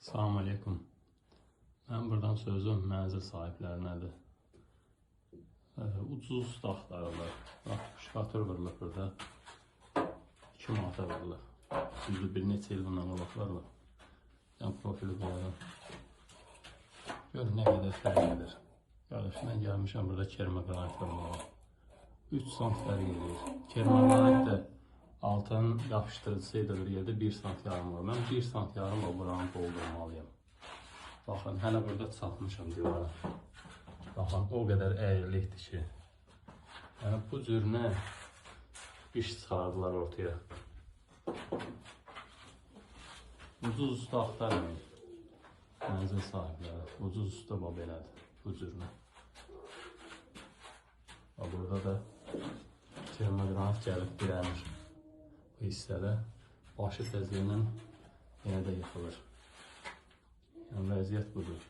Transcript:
Salam aleykum. Mən buradan sözüm mənzil sahiblərinədir. Ucuz daxlarlar. Bax, şkatur vurulur burada. 2 manata vurulur. Düzdür, bir neçə il bundan qabaqlarla. Yəni profili qoyalım. Görün nə qədər fərq edir. Qardaş, mən gəlmişəm burada kermogranit vurmağa. 3 sant fərq edir. Kermogranit də altın yapışdırıcısı ilə bir yerdə 1 sant yarım var. Mən 1 sant yarım o buranı doldurmalıyım. Baxın, hələ burada çatmışam divara. Baxın, o qədər əyrilikdir ki. Yəni, bu cürünə iş çıxardılar ortaya. Ucuz usta axtarmayın. Mənzil sahibləri. Ucuz usta belədir, bu cürünə. Burada da kermogranit gəlib dirənir. Bu hissədə başı təzliylə yenə də yıxılır. Yəni, vəziyyət budur.